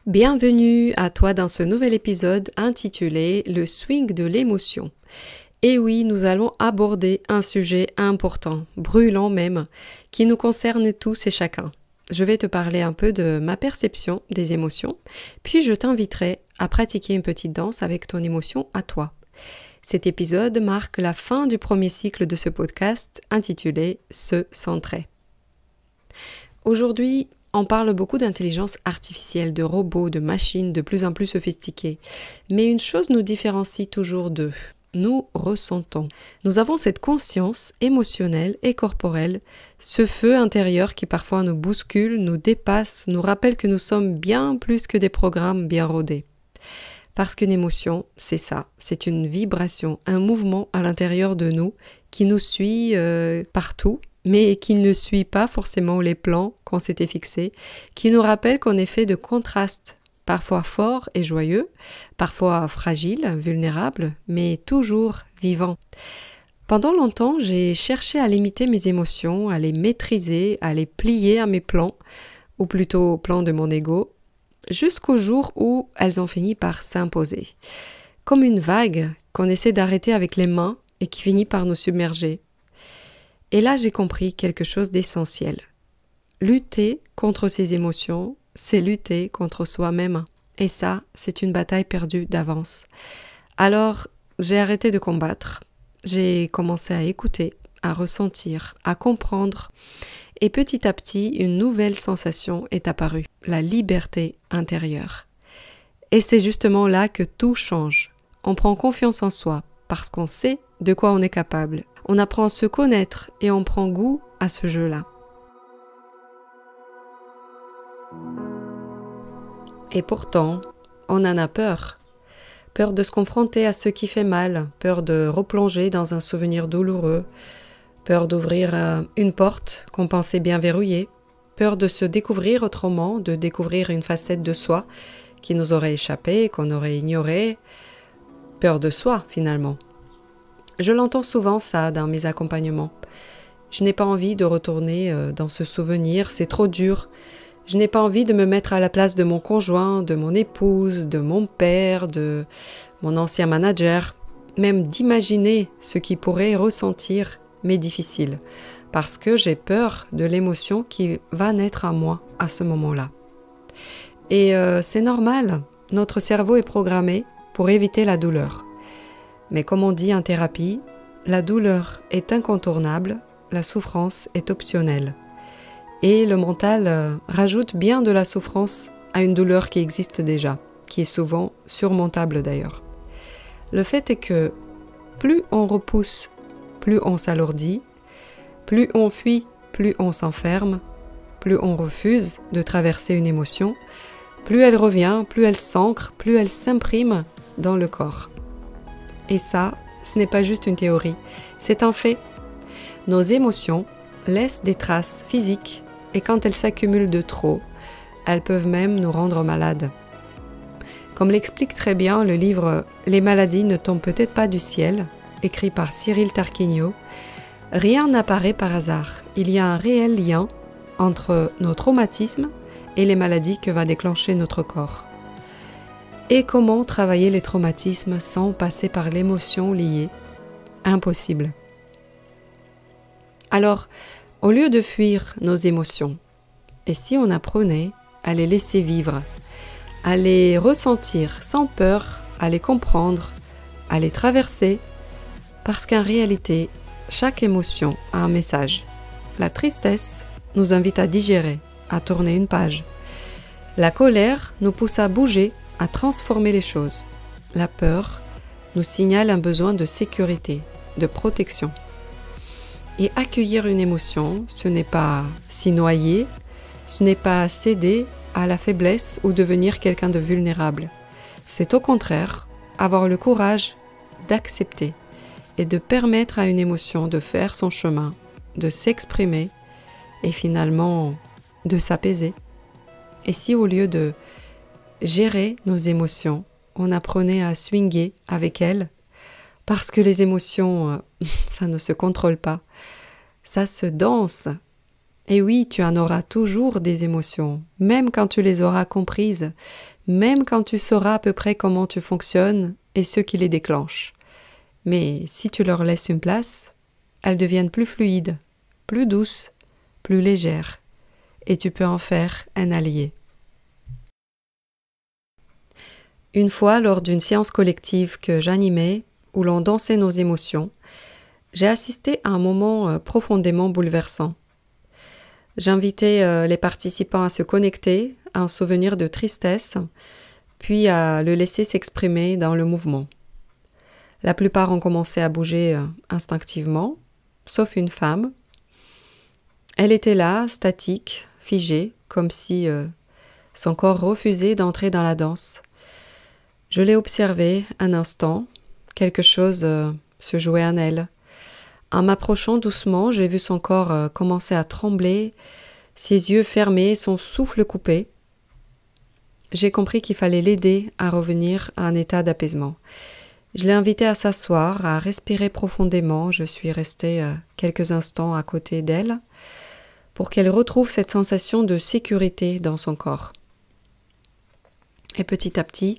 Bienvenue à toi dans ce nouvel épisode intitulé Le swing de l'émotion. Et oui, nous allons aborder un sujet important, brûlant même, qui nous concerne tous et chacun. Je vais te parler un peu de ma perception des émotions, puis je t'inviterai à pratiquer une petite danse avec ton émotion à toi. Cet épisode marque la fin du premier cycle de ce podcast intitulé Se centrer. Aujourd'hui, on parle beaucoup d'intelligence artificielle, de robots, de machines de plus en plus sophistiquées. Mais une chose nous différencie toujours d'eux. Nous ressentons. Nous avons cette conscience émotionnelle et corporelle, ce feu intérieur qui parfois nous bouscule, nous dépasse, nous rappelle que nous sommes bien plus que des programmes bien rodés. Parce qu'une émotion, c'est ça, c'est une vibration, un mouvement à l'intérieur de nous qui nous suit partout, mais qui ne suit pas forcément les plans qu'on s'était fixés, qui nous rappelle qu'on est fait de contrastes, parfois forts et joyeux, parfois fragiles, vulnérables, mais toujours vivants. Pendant longtemps, j'ai cherché à limiter mes émotions, à les maîtriser, à les plier à mes plans, ou plutôt aux plans de mon ego, jusqu'au jour où elles ont fini par s'imposer. Comme une vague qu'on essaie d'arrêter avec les mains et qui finit par nous submerger. Et là, j'ai compris quelque chose d'essentiel. Lutter contre ses émotions, c'est lutter contre soi-même. Et ça, c'est une bataille perdue d'avance. Alors, j'ai arrêté de combattre. J'ai commencé à écouter, à ressentir, à comprendre. Et petit à petit, une nouvelle sensation est apparue, la liberté intérieure. Et c'est justement là que tout change. On prend confiance en soi, parce qu'on sait de quoi on est capable. On apprend à se connaître et on prend goût à ce jeu-là. Et pourtant, on en a peur. Peur de se confronter à ce qui fait mal, peur de replonger dans un souvenir douloureux, peur d'ouvrir une porte qu'on pensait bien verrouillée, peur de se découvrir autrement, de découvrir une facette de soi qui nous aurait échappé, qu'on aurait ignorée, peur de soi finalement. Je l'entends souvent ça dans mes accompagnements. Je n'ai pas envie de retourner dans ce souvenir, c'est trop dur. Je n'ai pas envie de me mettre à la place de mon conjoint, de mon épouse, de mon père, de mon ancien manager, même d'imaginer ce qu'il pourrait ressentir, mais difficile, parce que j'ai peur de l'émotion qui va naître à moi à ce moment-là. Et c'est normal, notre cerveau est programmé pour éviter la douleur. Mais comme on dit en thérapie, la douleur est incontournable, la souffrance est optionnelle. Et le mental rajoute bien de la souffrance à une douleur qui existe déjà, qui est souvent surmontable d'ailleurs. Le fait est que plus on repousse, plus on s'alourdit, plus on fuit, plus on s'enferme, plus on refuse de traverser une émotion, plus elle revient, plus elle s'ancre, plus elle s'imprime dans le corps. Et ça, ce n'est pas juste une théorie, c'est un fait. Nos émotions laissent des traces physiques et quand elles s'accumulent de trop, elles peuvent même nous rendre malades. Comme l'explique très bien le livre « Les maladies ne tombent peut-être pas du ciel », écrit par Cyril Tarquinio, rien n'apparaît par hasard. Il y a un réel lien entre nos traumatismes et les maladies que va déclencher notre corps. Et comment travailler les traumatismes sans passer par l'émotion liée? Impossible. Alors, au lieu de fuir nos émotions, et si on apprenait à les laisser vivre, à les ressentir sans peur, à les comprendre, à les traverser, parce qu'en réalité, chaque émotion a un message. La tristesse nous invite à digérer, à tourner une page. La colère nous pousse à bouger, à transformer les choses. La peur nous signale un besoin de sécurité, de protection. Et accueillir une émotion, ce n'est pas s'y noyer, ce n'est pas céder à la faiblesse ou devenir quelqu'un de vulnérable. C'est au contraire avoir le courage d'accepter et de permettre à une émotion de faire son chemin, de s'exprimer et finalement de s'apaiser. Et si au lieu de gérer nos émotions, on apprenait à swinguer avec elles, parce que les émotions, ça ne se contrôle pas, ça se danse, Et oui, tu en auras toujours des émotions, même quand tu les auras comprises, même quand tu sauras à peu près comment tu fonctionnes et ce qui les déclenche. Mais si tu leur laisses une place, elles deviennent plus fluides, plus douces, plus légères, et tu peux en faire un allié. Une fois, lors d'une séance collective que j'animais, où l'on dansait nos émotions, j'ai assisté à un moment profondément bouleversant. J'invitais les participants à se connecter à un souvenir de tristesse, puis à le laisser s'exprimer dans le mouvement. La plupart ont commencé à bouger instinctivement, sauf une femme. Elle était là, statique, figée, comme si son corps refusait d'entrer dans la danse. Je l'ai observée un instant, quelque chose se jouait en elle. En m'approchant doucement, j'ai vu son corps commencer à trembler, ses yeux fermés, son souffle coupé. J'ai compris qu'il fallait l'aider à revenir à un état d'apaisement. Je l'ai invitée à s'asseoir, à respirer profondément. Je suis restée quelques instants à côté d'elle pour qu'elle retrouve cette sensation de sécurité dans son corps. Et petit à petit,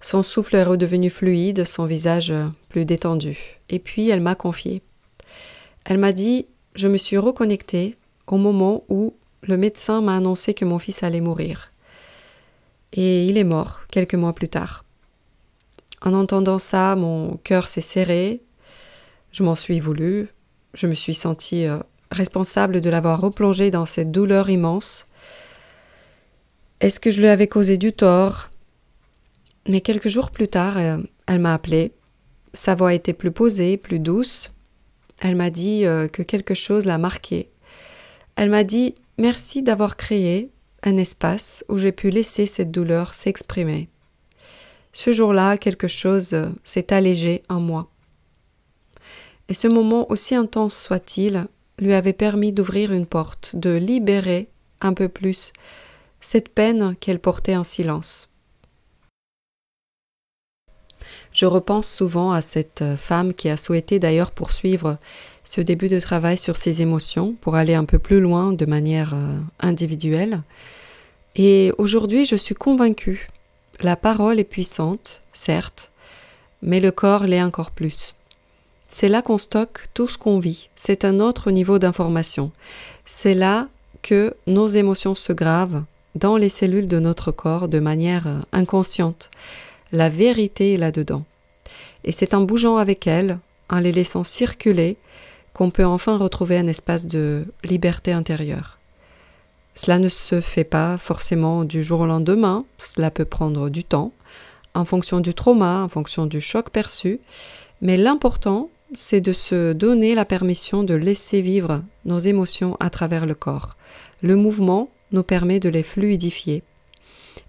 son souffle est redevenu fluide, son visage plus détendu. Et puis elle m'a confié. Elle m'a dit « Je me suis reconnectée au moment où le médecin m'a annoncé que mon fils allait mourir. Et il est mort quelques mois plus tard. En entendant ça, mon cœur s'est serré, je m'en suis voulu, je me suis sentie responsable de l'avoir replongé dans cette douleur immense. Est-ce que je lui avais causé du tort ? Mais quelques jours plus tard, elle m'a appelée. Sa voix était plus posée, plus douce. Elle m'a dit que quelque chose l'a marquée. Elle m'a dit « Merci d'avoir créé un espace où j'ai pu laisser cette douleur s'exprimer. » Ce jour-là, quelque chose s'est allégé en moi. Et ce moment, aussi intense soit-il, lui avait permis d'ouvrir une porte, de libérer un peu plus cette peine qu'elle portait en silence. Je repense souvent à cette femme qui a souhaité d'ailleurs poursuivre ce début de travail sur ses émotions pour aller un peu plus loin de manière individuelle. Et aujourd'hui, je suis convaincue. La parole est puissante, certes, mais le corps l'est encore plus. C'est là qu'on stocke tout ce qu'on vit. C'est un autre niveau d'information. C'est là que nos émotions se gravent dans les cellules de notre corps de manière inconsciente. La vérité est là-dedans. Et c'est en bougeant avec elles, en les laissant circuler, qu'on peut enfin retrouver un espace de liberté intérieure. Cela ne se fait pas forcément du jour au lendemain, cela peut prendre du temps, en fonction du trauma, en fonction du choc perçu, mais l'important, c'est de se donner la permission de laisser vivre nos émotions à travers le corps. Le mouvement nous permet de les fluidifier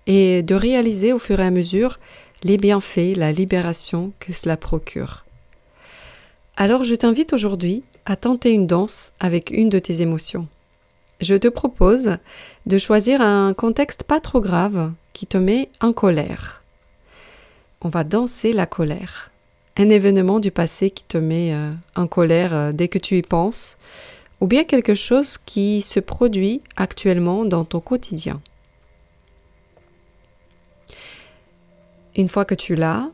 et de réaliser au fur et à mesure les bienfaits, la libération que cela procure. Alors je t'invite aujourd'hui à tenter une danse avec une de tes émotions. Je te propose de choisir un contexte pas trop grave qui te met en colère. On va danser la colère. Un événement du passé qui te met en colère dès que tu y penses, ou bien quelque chose qui se produit actuellement dans ton quotidien. Une fois que tu l'as,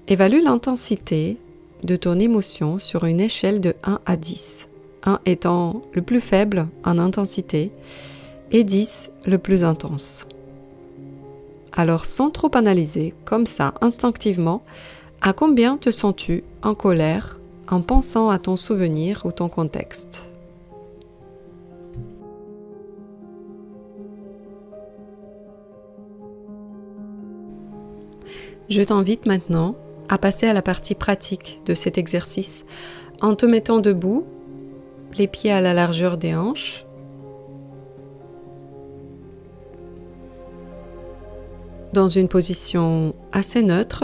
évalue l'intensité de ton émotion sur une échelle de 1 à 10. 1 étant le plus faible en intensité et 10 le plus intense. Alors sans trop analyser, comme ça, instinctivement, à combien te sens-tu en colère en pensant à ton souvenir ou ton contexte ? Je t'invite maintenant à passer à la partie pratique de cet exercice en te mettant debout, les pieds à la largeur des hanches, dans une position assez neutre,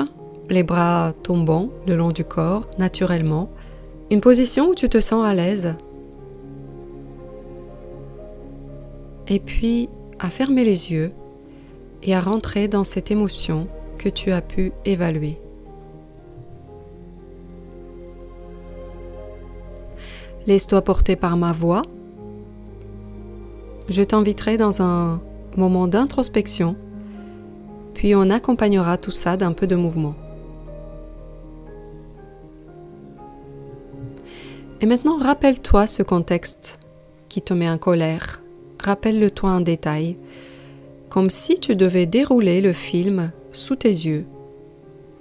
les bras tombant le long du corps naturellement, une position où tu te sens à l'aise. Et puis à fermer les yeux et à rentrer dans cette émotion que tu as pu évaluer. Laisse-toi porter par ma voix je t'inviterai dans un moment d'introspection, puis on accompagnera tout ça d'un peu de mouvement. Et maintenant, rappelle-toi ce contexte qui te met en colère. Rappelle-le-toi en détail, comme si tu devais dérouler le film sous tes yeux,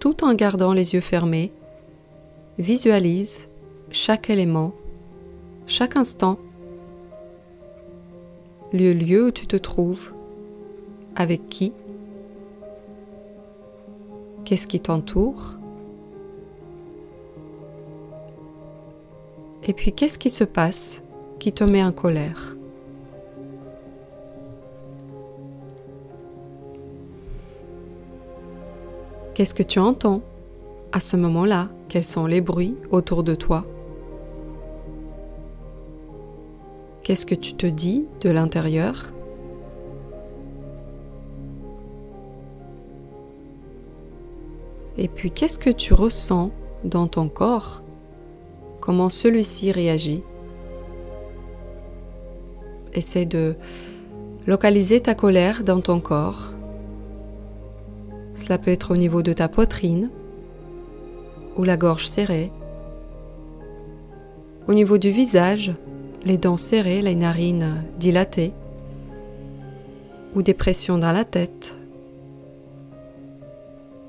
tout en gardant les yeux fermés. Visualise chaque élément, chaque instant, le lieu où tu te trouves, avec qui, qu'est-ce qui t'entoure, et puis qu'est-ce qui se passe qui te met en colère. Qu'est-ce que tu entends à ce moment-là? Quels sont les bruits autour de toi? Qu'est-ce que tu te dis de l'intérieur? Et puis, qu'est-ce que tu ressens dans ton corps? Comment celui-ci réagit? Essaie de localiser ta colère dans ton corps. Cela peut être au niveau de ta poitrine ou la gorge serrée, au niveau du visage, les dents serrées, les narines dilatées, ou des pressions dans la tête,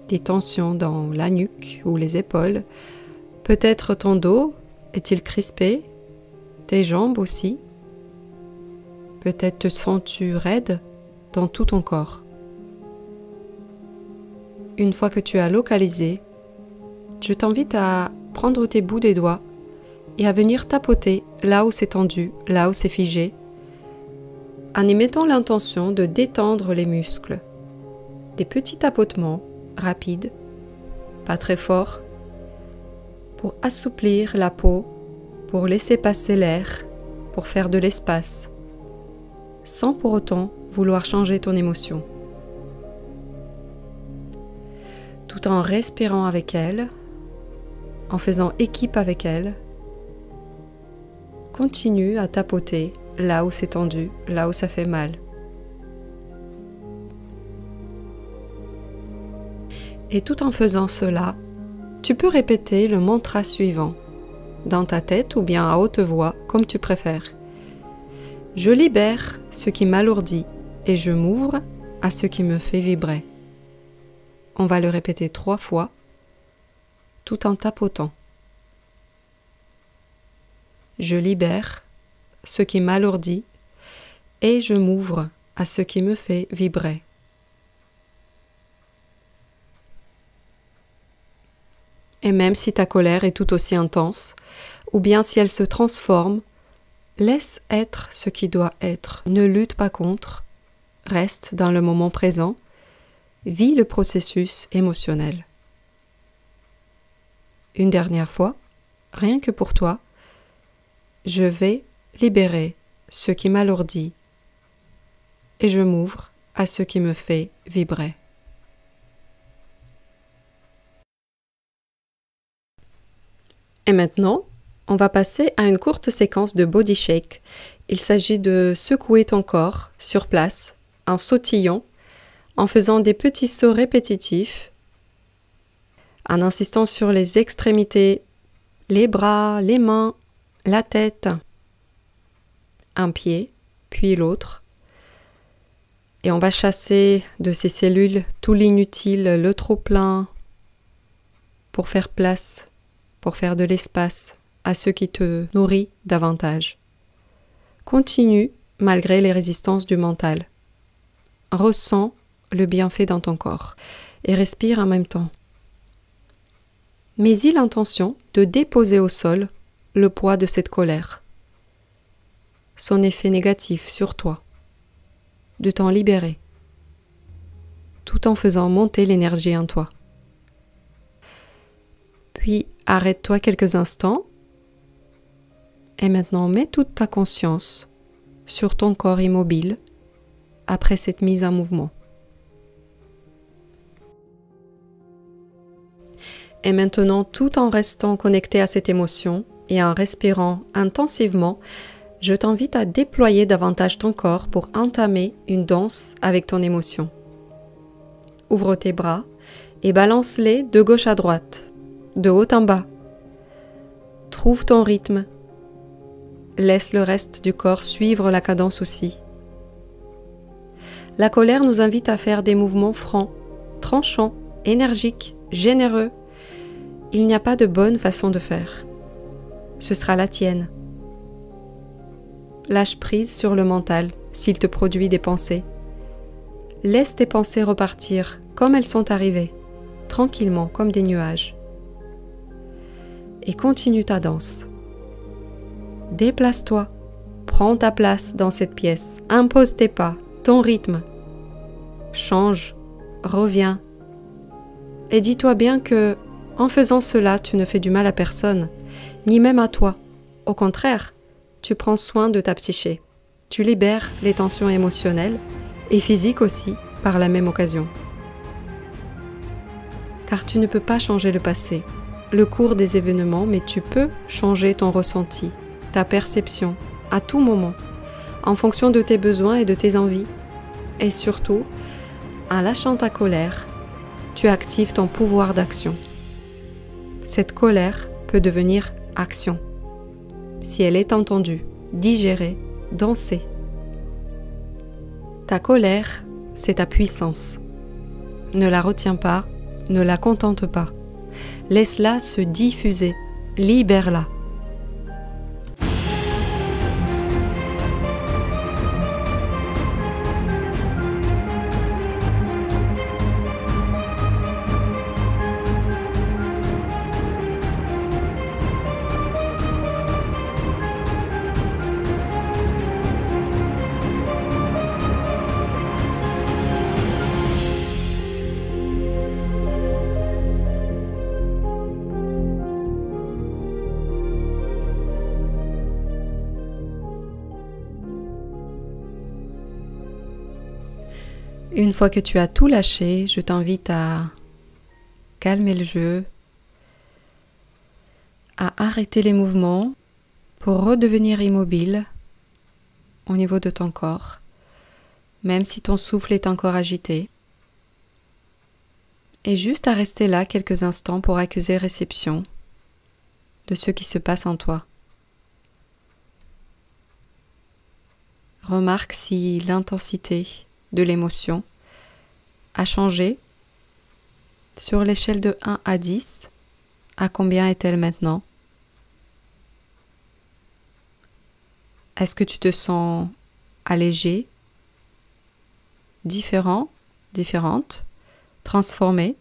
des tensions dans la nuque ou les épaules. Peut-être ton dos est-il crispé, tes jambes aussi. Peut-être te sens-tu raide dans tout ton corps. Une fois que tu as localisé, je t'invite à prendre tes bouts des doigts et à venir tapoter là où c'est tendu, là où c'est figé, en y mettant l'intention de détendre les muscles. Des petits tapotements rapides, pas très forts, pour assouplir la peau, pour laisser passer l'air, pour faire de l'espace, sans pour autant vouloir changer ton émotion. Tout en respirant avec elle, en faisant équipe avec elle, continue à tapoter là où c'est tendu, là où ça fait mal. Et tout en faisant cela, tu peux répéter le mantra suivant, dans ta tête ou bien à haute voix, comme tu préfères. Je libère ce qui m'alourdit et je m'ouvre à ce qui me fait vibrer. On va le répéter 3 fois, tout en tapotant. Je libère ce qui m'alourdit et je m'ouvre à ce qui me fait vibrer. Et même si ta colère est tout aussi intense, ou bien si elle se transforme, laisse être ce qui doit être. Ne lutte pas contre, reste dans le moment présent, vis le processus émotionnel. Une dernière fois, rien que pour toi, je vais libérer ce qui m'alourdit et je m'ouvre à ce qui me fait vibrer. Et maintenant, on va passer à une courte séquence de body shake. Il s'agit de secouer ton corps sur place en sautillant, en faisant des petits sauts répétitifs, en insistant sur les extrémités, les bras, les mains, la tête, un pied, puis l'autre. Et on va chasser de ces cellules tout l'inutile, le trop-plein, pour faire place, pour faire de l'espace à ce qui te nourrit davantage. Continue malgré les résistances du mental. Ressens le bienfait dans ton corps et respire en même temps. Mets-y l'intention de déposer au sol le poids de cette colère, son effet négatif sur toi, de t'en libérer, tout en faisant monter l'énergie en toi. Puis arrête-toi quelques instants et maintenant mets toute ta conscience sur ton corps immobile après cette mise en mouvement. Et maintenant, tout en restant connecté à cette émotion et en respirant intensivement, Je t'invite à déployer davantage ton corps pour entamer une danse avec ton émotion. Ouvre tes bras et balance-les de gauche à droite, de haut en bas. Trouve ton rythme. Laisse le reste du corps suivre la cadence aussi. La colère nous invite à faire des mouvements francs, tranchants, énergiques, généreux. Il n'y a pas de bonne façon de faire. Ce sera la tienne. Lâche prise sur le mental s'il te produit des pensées. Laisse tes pensées repartir comme elles sont arrivées, tranquillement comme des nuages. Et continue ta danse. Déplace-toi, prends ta place dans cette pièce, impose tes pas, ton rythme. Change, reviens. Et dis-toi bien que, en faisant cela, tu ne fais du mal à personne, ni même à toi. Au contraire, tu prends soin de ta psyché. Tu libères les tensions émotionnelles et physiques aussi par la même occasion. Car tu ne peux pas changer le passé, le cours des événements, mais tu peux changer ton ressenti, ta perception, à tout moment, en fonction de tes besoins et de tes envies. Et surtout, en lâchant ta colère, tu actives ton pouvoir d'action. Cette colère peut devenir action. Si elle est entendue, digérée, dansée. Ta colère, c'est ta puissance. Ne la retiens pas, ne la contente pas. Laisse-la se diffuser, libère-la. Une fois que tu as tout lâché, je t'invite à calmer le jeu, à arrêter les mouvements pour redevenir immobile au niveau de ton corps, même si ton souffle est encore agité, et juste à rester là quelques instants pour accuser réception de ce qui se passe en toi. Remarque si l'intensité de l'émotion a changé sur l'échelle de 1 à 10. À combien est-elle maintenant? Est-ce que tu te sens allégé, différent, différente, transformé?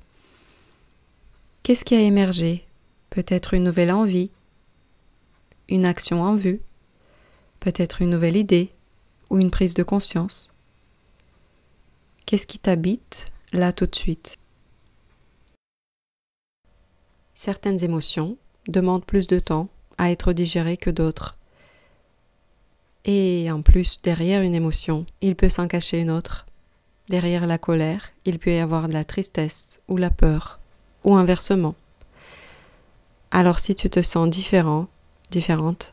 Qu'est-ce qui a émergé? Peut-être une nouvelle envie, une action en vue, peut-être une nouvelle idée ou une prise de conscience. Qu'est-ce qui t'habite là tout de suite? Certaines émotions demandent plus de temps à être digérées que d'autres. Et en plus, derrière une émotion, il peut s'en cacher une autre. Derrière la colère, il peut y avoir de la tristesse ou la peur, ou inversement. Alors si tu te sens différent, différente,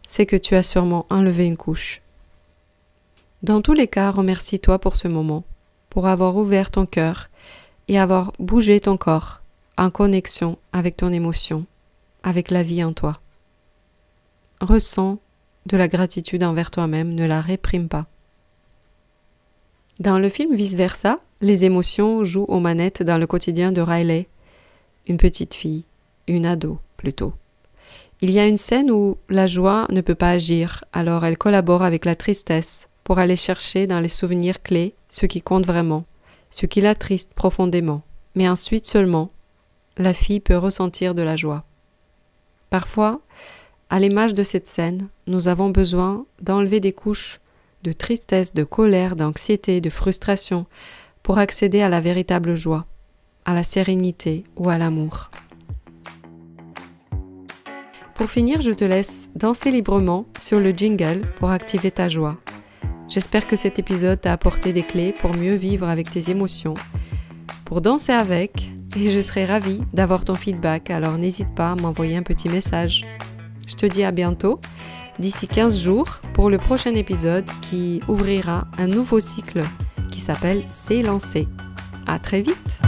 c'est que tu as sûrement enlevé une couche. Dans tous les cas, remercie-toi pour ce moment, pour avoir ouvert ton cœur et avoir bougé ton corps en connexion avec ton émotion, avec la vie en toi. Ressens de la gratitude envers toi-même, ne la réprime pas. Dans le film Vice Versa, les émotions jouent aux manettes dans le quotidien de Riley, une petite fille, une ado plutôt. Il y a une scène où la joie ne peut pas agir, alors elle collabore avec la tristesse pour aller chercher dans les souvenirs clés ce qui compte vraiment, ce qui l'attriste profondément. Mais ensuite seulement, la fille peut ressentir de la joie. Parfois, à l'image de cette scène, nous avons besoin d'enlever des couches de tristesse, de colère, d'anxiété, de frustration pour accéder à la véritable joie, à la sérénité ou à l'amour. Pour finir, je te laisse danser librement sur le jingle pour activer ta joie. J'espère que cet épisode t'a apporté des clés pour mieux vivre avec tes émotions, pour danser avec, et je serai ravie d'avoir ton feedback, alors n'hésite pas à m'envoyer un petit message. Je te dis à bientôt d'ici 15 jours pour le prochain épisode qui ouvrira un nouveau cycle qui s'appelle S'élancer. À très vite!